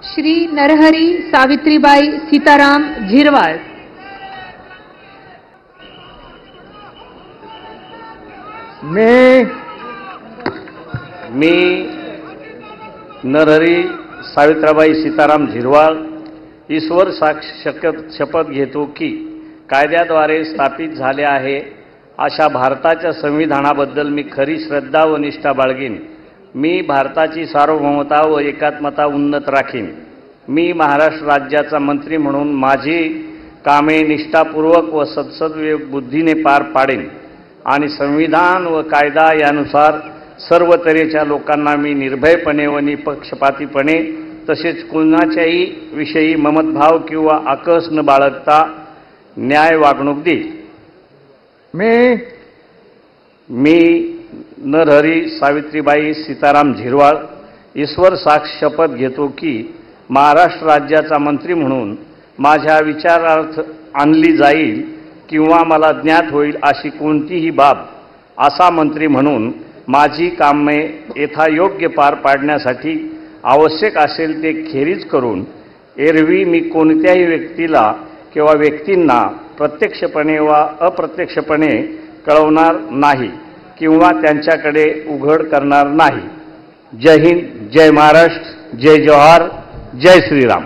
श्री नरहरी सावित्रीबाई सीताराम झिरवाळ। मी नरहरी सावित्रीबाई सीताराम झिरवाळ ईश्वर साक्ष शपथ घेतो की कायद्याद्वारे स्थापित झाले आहे अशा भारताच्या संविधानाबद्दल मी खरी श्रद्धा व निष्ठा बाळगीन। मी भारताची सार्वभौमता व एकात्मता उन्नत राखीन। मी महाराष्ट्र राज्याचा मंत्री म्हणून माझी कामे निष्ठापूर्वक व सद्सद्विवेक बुद्धीने पार पाडेन आणि संविधान व कायदा यानुसार सर्व तऱ्हेच्या लोकांना मी निर्भयपणे व निपक्षपातीपणे तसेच कोणाच्याही विषयी ममतभाव किंवा आकस न बाळगता न्याय वागणूक देईल। मी नरहरी सावित्रीबाई सीताराम झिरवाळ ईश्वर साक्ष शपथ घेतो की महाराष्ट्र राज्याचा मंत्री म्हणून माझ्या विचारार्थ आणली जाईल किंवा मला ज्ञात होईल अशी कोणतीही बाब असा मंत्री म्हणून माझी कामे यथायोग्य पार पाडण्यासाठी आवश्यक असेल ते खेरीज करून एरवी मी कोणत्याही व्यक्तीला किंवा व्यक्तींना प्रत्यक्षपणे वा अप्रत्यक्षपणे कळवणार नाही किंवा त्यांच्याकडे उघड करणार नाही। जय हिंद, जय महाराष्ट्र, जय जोहार, जय श्रीराम।